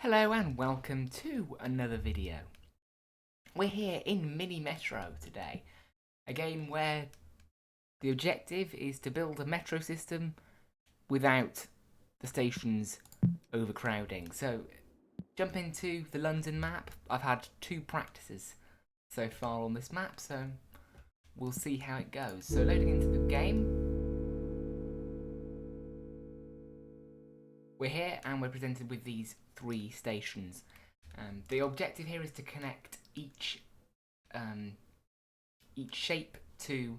Hello and welcome to another video. We're here in Mini Metro today, a game where the objective is to build a metro system without the stations overcrowding. So, jump into the London map. I've had 2 practices so far on this map, so we'll see how it goes. So loading into the game, we're here and we're presented with these 3 stations. The objective here is to connect each shape to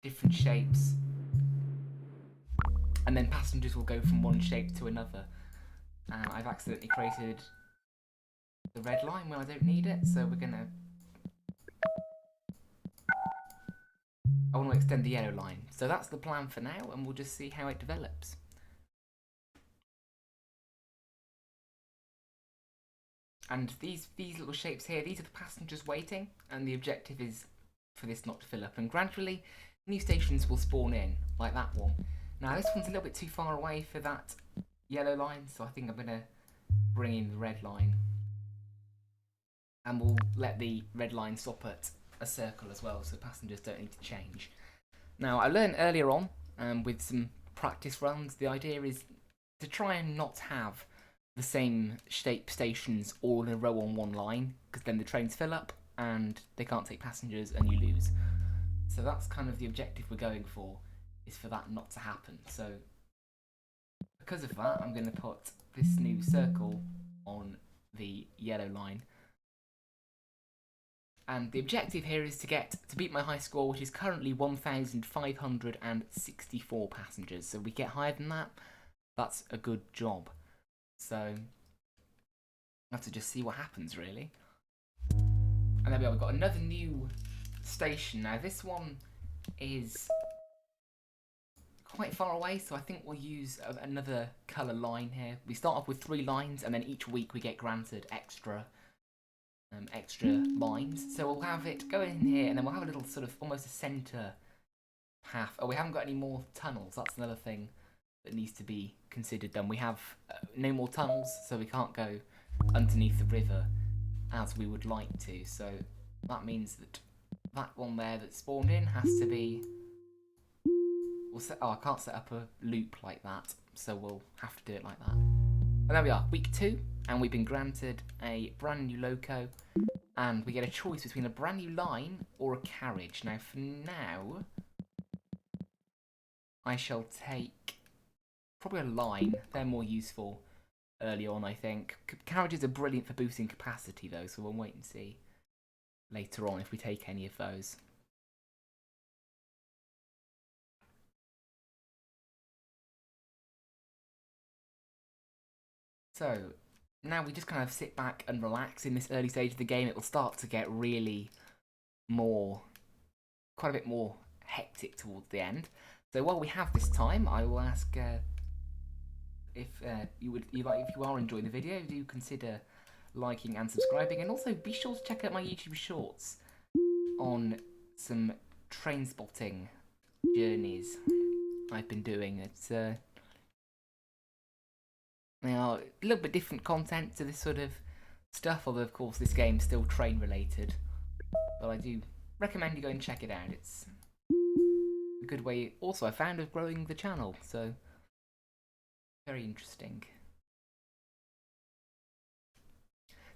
different shapes, and then passengers will go from one shape to another. I've accidentally created the red line when I don't need it, so I want to extend the yellow line. So that's the plan for now, and we'll just see how it develops. And these little shapes here, these are the passengers waiting, and the objective is for this not to fill up. And gradually, new stations will spawn in, like that one. Now this one's a little bit too far away for that yellow line, so I think I'm going to bring in the red line. And we'll let the red line stop at a circle as well, so passengers don't need to change. Now I learned earlier on, with some practice runs, the idea is to try and not have the same shape stations all in a row on one line, because then the trains fill up and they can't take passengers and you lose. So that's kind of the objective we're going for, is for that not to happen. So because of that, I'm going to put this new circle on the yellow line. And the objective here is to beat my high score, which is currently 1,564 passengers. So if we get higher than that, that's a good job. So I have to just see what happens, really. And there we are, we've got another new station. Now this one is quite far away, so I think we'll use another colour line here. We start off with 3 lines, and then each week we get granted extra lines. So we'll have it go in here, and then we'll have a little sort of almost a centre path. Oh, we haven't got any more tunnels. That's another thing that needs to be considered. Then we have no more tunnels, so we can't go underneath the river as we would like to. So that means that that one there that spawned in has to be. I can't set up a loop like that, so we'll have to do it like that. And there we are, week 2, and we've been granted a brand new loco, and we get a choice between a brand new line or a carriage. Now, for now, I shall take probably a line. They're more useful early on, I think. Carriages are brilliant for boosting capacity, though, so we'll wait and see later on if we take any of those. So, now we just kind of sit back and relax in this early stage of the game. It will start to get really quite a bit more hectic towards the end. So while we have this time, I will ask if you are enjoying the video, do consider liking and subscribing, and also be sure to check out my YouTube shorts on some train spotting journeys I've been doing. It's they are a little bit different content to this sort of stuff, although of course this game's still train related. But I do recommend you go and check it out. It's a good way also I found of growing the channel, so very interesting.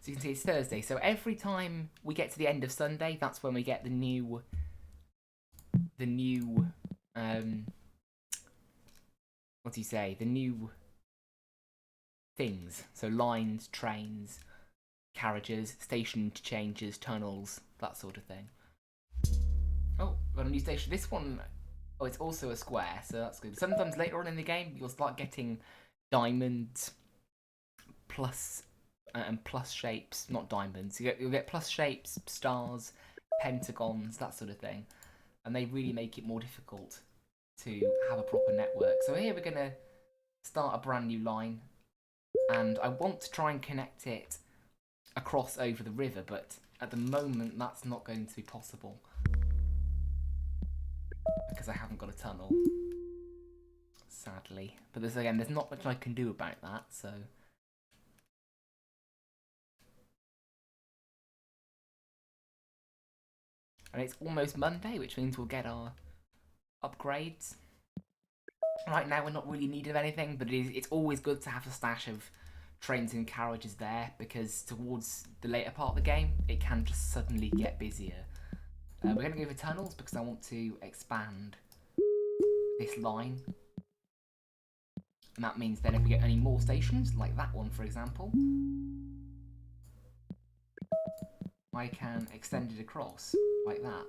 So you can see it's Thursday, so every time we get to the end of Sunday, that's when we get the new what do you say, the new things. So lines, trains, carriages, station changes, tunnels, that sort of thing. Oh, got a new station. This one, oh, it's also a square, so that's good. Sometimes later on in the game, you'll start getting diamonds, plus and plus shapes, not diamonds. You'll get plus shapes, stars, pentagons, that sort of thing, and they really make it more difficult to have a proper network. So here we're gonna start a brand new line, and I want to try and connect it across over the river, but at the moment that's not going to be possible because I haven't got a tunnel, sadly. But there's not much I can do about that, so And it's almost Monday, which means we'll get our upgrades. Right now we're not really in need of anything, but it's always good to have a stash of trains and carriages there, because towards the later part of the game, it can just suddenly get busier. We're going to go for tunnels because I want to expand this line. And that means then if we get any more stations, like that one for example, I can extend it across, like that.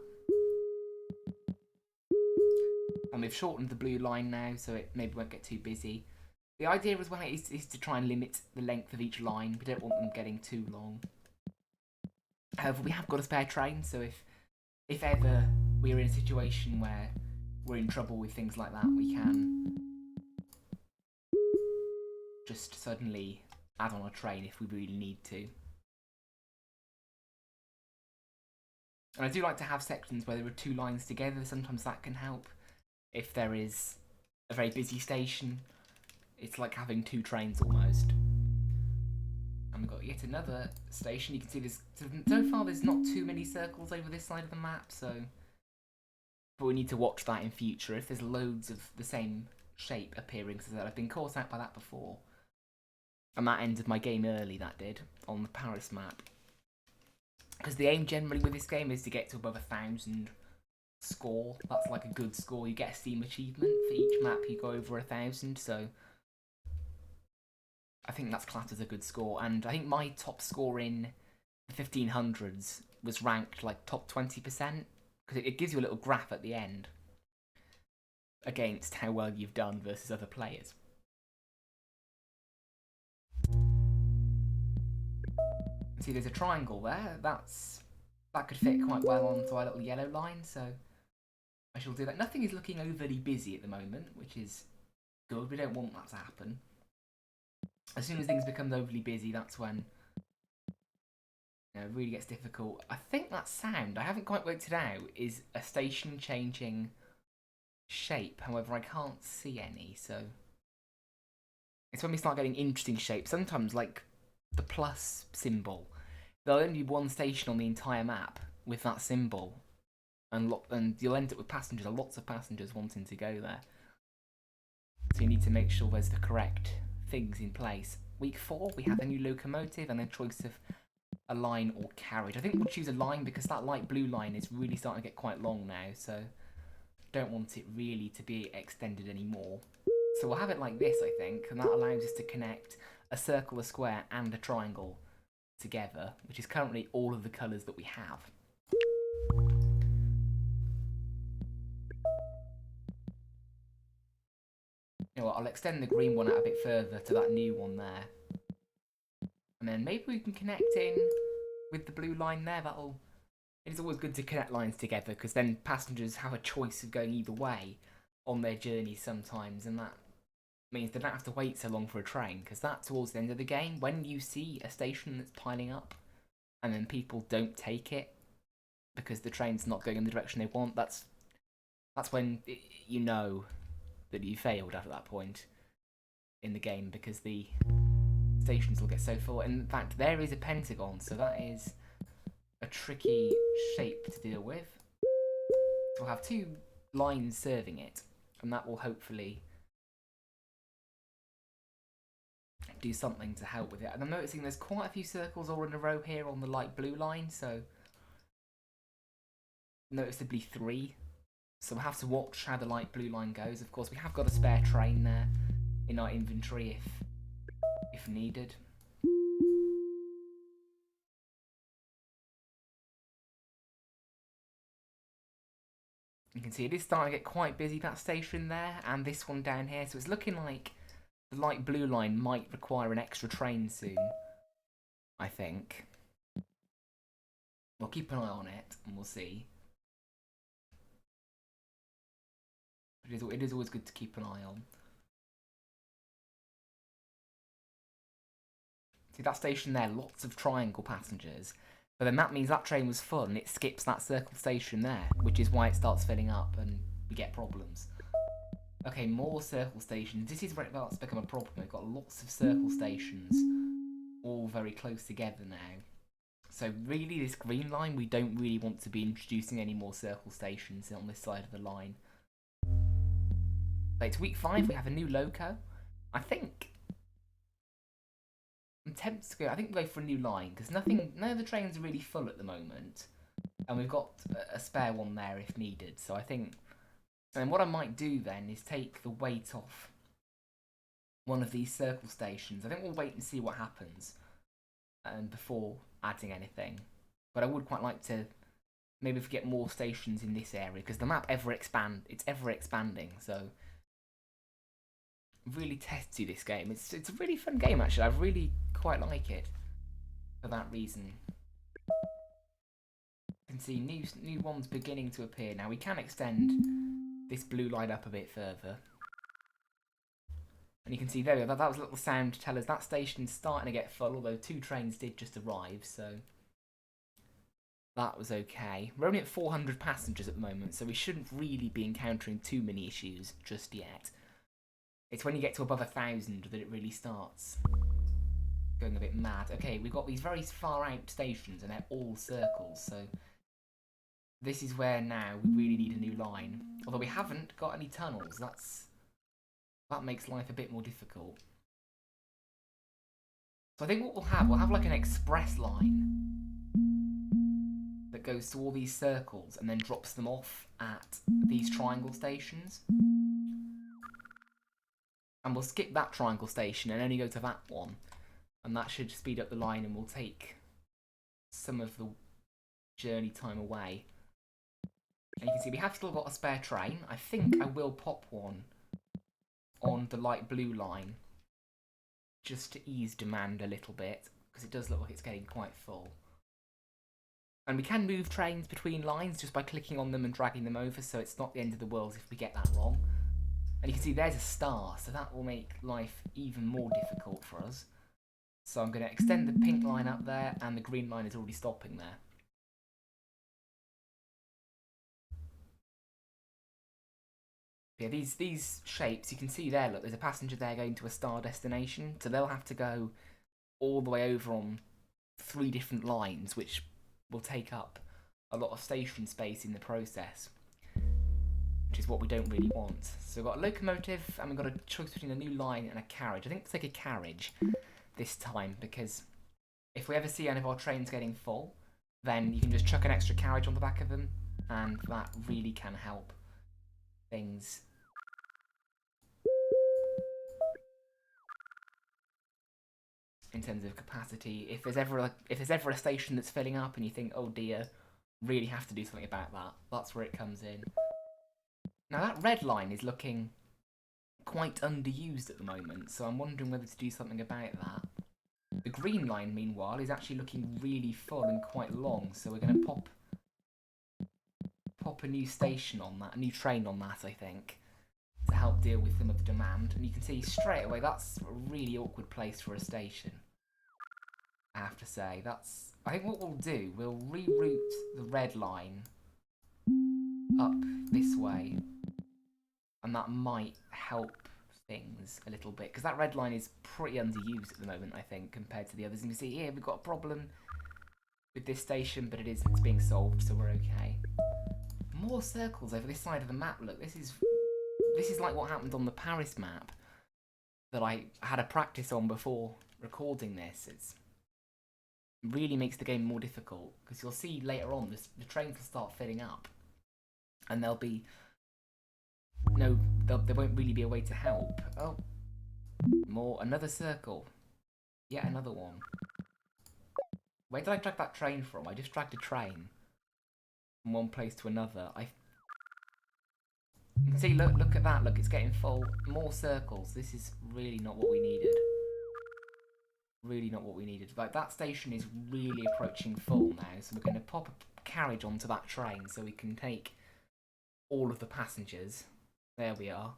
And we've shortened the blue line now, so it maybe won't get too busy. The idea as well is to try and limit the length of each line. We don't want them getting too long. However, we have got a spare train, so if ever we're in a situation where we're in trouble with things like that, we can just suddenly add on a train if we really need to. And I do like to have sections where there are two lines together. Sometimes that can help. If there is a very busy station, it's like having two trains almost. And we've got yet another station. You can see there's, so far there's not too many circles over this side of the map, so... But we need to watch that in future. If there's loads of the same shape appearing, so that I've been caught out by that before. And that ended my game early, that did, on the Paris map. Because the aim generally with this game is to get to above 1,000 score. That's like a good score. You get a Steam achievement for each map you go over 1,000, so I think that's classed as a good score. And I think my top score in the 1500s was ranked like top 20%, because it gives you a little graph at the end against how well you've done versus other players. See, there's a triangle there. That could fit quite well onto our little yellow line, so I shall do that. Nothing is looking overly busy at the moment, which is good. We don't want that to happen. As soon as things become overly busy, that's when it really gets difficult. I think that sound, I haven't quite worked it out, is a station changing shape. However, I can't see any, so it's when we start getting interesting shapes. Sometimes, like the plus symbol, there'll only be one station on the entire map with that symbol, and you'll end up with passengers, lots of passengers wanting to go there. So you need to make sure there's the correct things in place. Week 4, we have a new locomotive and a choice of a line or carriage. I think we'll choose a line because that light blue line is really starting to get quite long now, so don't want it really to be extended anymore. So we'll have it like this, I think, and that allows us to connect a circle, a square, and a triangle together, which is currently all of the colours that we have. You know what, I'll extend the green one out a bit further to that new one there. And then maybe we can connect in with the blue line there. It's always good to connect lines together, because then passengers have a choice of going either way on their journey sometimes, and that means they don't have to wait so long for a train, because that's towards the end of the game. When you see a station that's piling up and then people don't take it because the train's not going in the direction they want, that's when you know that you failed at that point in the game, because the stations will get so full. In fact, there is a pentagon, so that is a tricky shape to deal with. We'll have two lines serving it, and that will hopefully do something to help with it. And I'm noticing there's quite a few circles all in a row here on the light blue line, so noticeably 3. So we'll have to watch how the light blue line goes. Of course, we have got a spare train there in our inventory if needed. You can see it is starting to get quite busy, that station there, and this one down here. So it's looking like the light blue line might require an extra train soon, I think. We'll keep an eye on it, and we'll see. It is always good to keep an eye on. See that station there, lots of triangle passengers. But then that means that train was full and it skips that circle station there, which is why it starts filling up and we get problems. Okay, more circle stations. This is where it starts to become a problem. We've got lots of circle stations all very close together now. So really, this green line, we don't really want to be introducing any more circle stations on this side of the line. But it's week 5, we have a new loco. I think I'm tempted to go. I think we'll go for a new line because none of the trains are really full at the moment, and we've got a spare one there if needed. So I think, and what I might do then is take the weight off one of these circle stations. I think we'll wait and see what happens, before adding anything. But I would quite like to maybe get more stations in this area because the map it's ever expanding. So really testy this game. It's a really fun game actually. I really quite like it for that reason. You can see new ones beginning to appear now. We can extend this blue line up a bit further. And you can see there we go, that was a little sound to tell us that station's starting to get full, although 2 trains did just arrive, so that was okay. We're only at 400 passengers at the moment, so we shouldn't really be encountering too many issues just yet. It's when you get to above 1,000 that it really starts going a bit mad. Okay, we've got these very far out stations and they're all circles, so this is where now we really need a new line. Although we haven't got any tunnels, that makes life a bit more difficult. So I think what we'll have like an express line that goes to all these circles and then drops them off at these triangle stations. And we'll skip that triangle station and only go to that one. And that should speed up the line and will take some of the journey time away. And you can see we have still got a spare train. I think I will pop one on the light blue line just to ease demand a little bit because it does look like it's getting quite full. And we can move trains between lines just by clicking on them and dragging them over, so it's not the end of the world if we get that wrong. And you can see there's a star, so that will make life even more difficult for us. So I'm going to extend the pink line up there, and the green line is already stopping there. Yeah, these shapes, you can see there, look, there's a passenger there going to a star destination, so they'll have to go all the way over on 3 different lines, which will take up a lot of station space in the process, which is what we don't really want. So we've got a locomotive, and we've got a choice between a new line and a carriage. I think we'll take a carriage this time, because if we ever see any of our trains getting full, then you can just chuck an extra carriage on the back of them, and that really can help things. In terms of capacity, if there's ever a station that's filling up and you think, oh dear, really have to do something about that, that's where it comes in. Now that red line is looking quite underused at the moment, so I'm wondering whether to do something about that. The green line, meanwhile, is actually looking really full and quite long, so we're going to pop a new station on that, a new train on that, I think, to help deal with some of the demand. And you can see straight away that's a really awkward place for a station, I have to say. I think what we'll do, we'll reroute the red line up this way, and that might help things a little bit, because that red line is pretty underused at the moment, I think, compared to the others. And you can see here we've got a problem with this station, but it's being solved, so we're okay. More circles over this side of the map. Look, this is like what happened on the Paris map that I had a practice on before recording this. It really makes the game more difficult, because you'll see later on the trains will start filling up, and there won't really be a way to help. Oh, another circle, yet another one. Where did I drag that train from? I just dragged a train from one place to another. You can see, look at that, look, it's getting full. More circles. This is really not what we needed. Really not what we needed. Like, that station is really approaching full now, so we're going to pop a carriage onto that train so we can take all of the passengers. There we are.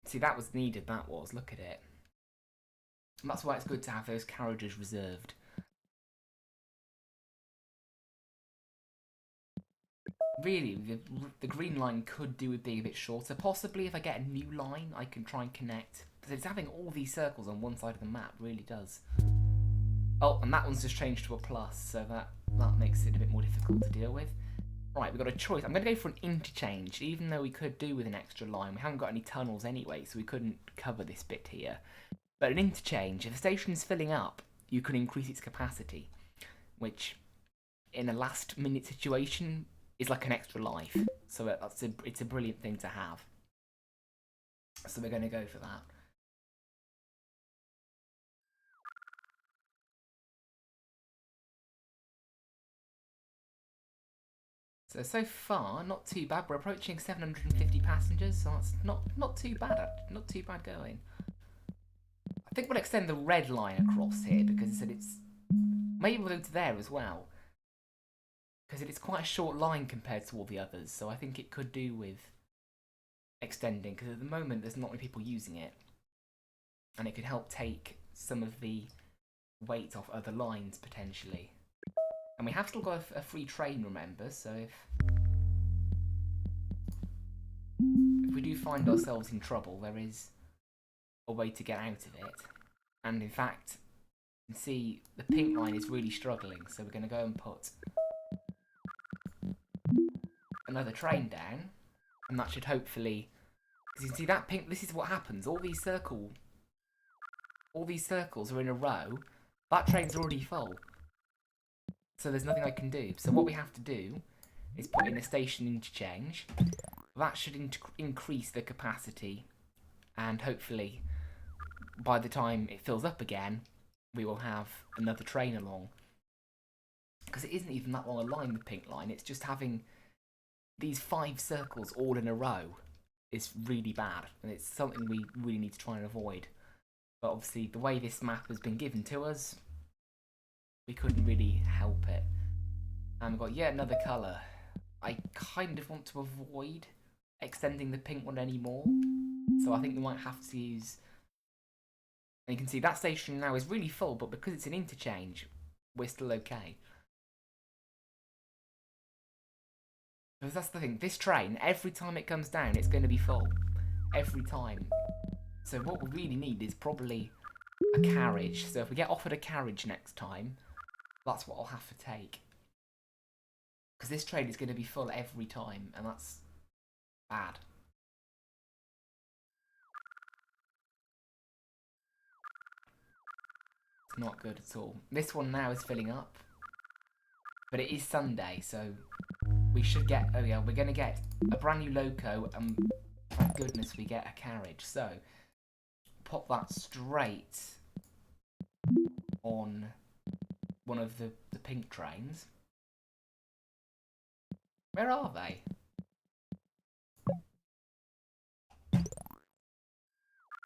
See, that was needed, that was. Look at it. And that's why it's good to have those carriages reserved. Really, the green line could do with being a bit shorter. Possibly if I get a new line, I can try and connect. Because it's having all these circles on one side of the map really does Oh, and that one's just changed to a plus, so that makes it a bit more difficult to deal with. Right, we've got a choice. I'm going to go for an interchange, even though we could do with an extra line. We haven't got any tunnels anyway, so we couldn't cover this bit here. But an interchange, if a station's filling up, you can increase its capacity, which, in a last-minute situation, is like an extra life. So it's a brilliant thing to have. So we're going to go for that. So far, not too bad. We're approaching 750 passengers, so that's not too bad. Not too bad going. I think we'll extend the red line across here because it's maybe we'll go to there as well because it's quite a short line compared to all the others. So I think it could do with extending because at the moment there's not many people using it, and it could help take some of the weight off other lines potentially. And we have still got a free train, remember, so if we do find ourselves in trouble, there is a way to get out of it. And in fact, you can see the pink line is really struggling, so we're going to go and put another train down, and that should hopefully... Because you can see that pink, this is what happens, all these circles are in a row, that train's already full. So there's nothing I can do. So what we have to do is put in a station interchange. That should increase the capacity, and hopefully by the time it fills up again, we will have another train along. Because it isn't even that long a line, the pink line. It's just having these 5 circles all in a row is really bad, and it's something we really need to try and avoid. But obviously, the way this map has been given to us, we couldn't really help it. And we've got yet another colour. I kind of want to avoid extending the pink one anymore, so I think we might have to use... And you can see that station now is really full, but because it's an interchange, we're still okay. Because that's the thing, this train, every time it comes down, it's going to be full. Every time. So what we really need is probably a carriage. So if we get offered a carriage next time, that's what I'll have to take. Because this train is going to be full every time, and that's bad. It's not good at all. This one now is filling up. But it is Sunday, so we should get... Oh yeah, we're going to get a brand new loco, and thank goodness we get a carriage. So, pop that straight on one of the pink trains. Where are they?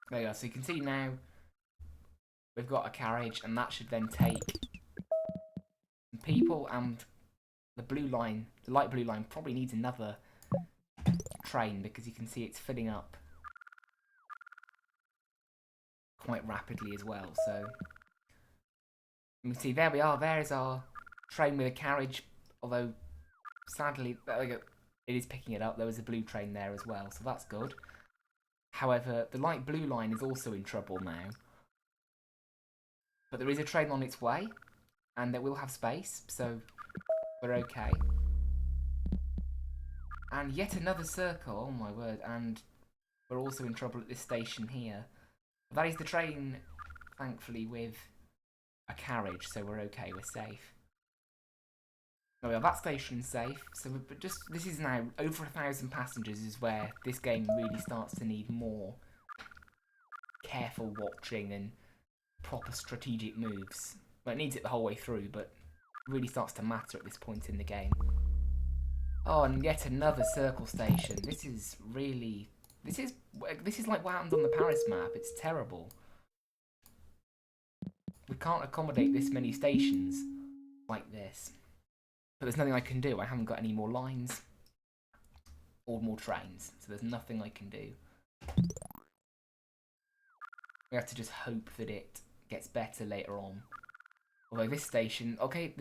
There you go. So you can see now we've got a carriage, and that should then take people, and the blue line, the light blue line, probably needs another train because you can see it's filling up quite rapidly as well. So you can see there we are. There's our train with a carriage, although sadly it is picking it up. There was a blue train there as well, so that's good. However, the light blue line is also in trouble now. But there is a train on its way, and it will have space, so we're okay. And yet another circle, oh my word, and we're also in trouble at this station here. That is the train, thankfully, with a carriage, so we're okay, we're safe. Oh yeah, that station's safe, so but just this is now over 1,000 passengers is where this game really starts to need more careful watching and proper strategic moves. Well, it needs it the whole way through, but it really starts to matter at this point in the game. Oh, and yet another circle station. This is really... This is like what happened on the Paris map. It's terrible. We can't accommodate this many stations like this. But there's nothing I can do. I haven't got any more lines or more trains, so there's nothing I can do. We have to just hope that it gets better later on. Although this station, okay,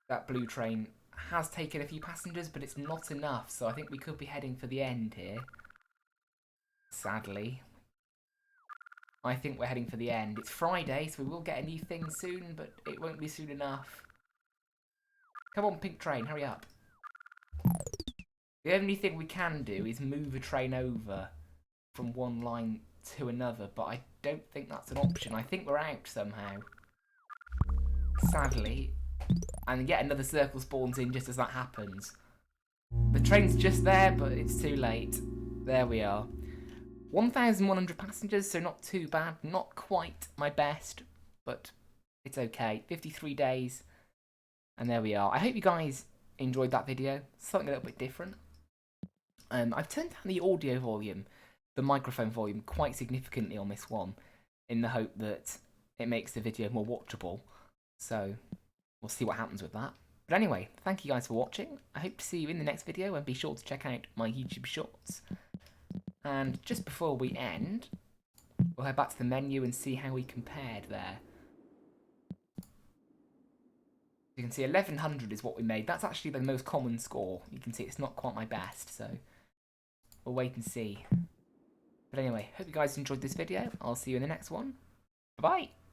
that blue train has taken a few passengers, but it's not enough, so I think we could be heading for the end here. Sadly. I think we're heading for the end. It's Friday, so we will get a new thing soon, but it won't be soon enough. Come on, pink train, hurry up. The only thing we can do is move a train over from one line to another, but I don't think that's an option. I think we're out somehow. Sadly. And yet another circle spawns in just as that happens. The train's just there, but it's too late. There we are. 1,100 passengers, so not too bad. Not quite my best, but it's okay. 53 days, and there we are. I hope you guys enjoyed that video. Something a little bit different. I've turned down the audio volume, the microphone volume, quite significantly on this one, in the hope that it makes the video more watchable. So we'll see what happens with that. But anyway, thank you guys for watching. I hope to see you in the next video, and be sure to check out my YouTube shorts. And just before we end, we'll head back to the menu and see how we compared there. You can see 1100 is what we made. That's actually the most common score. You can see it's not quite my best, so we'll wait and see. But anyway, hope you guys enjoyed this video. I'll see you in the next one. Bye-bye!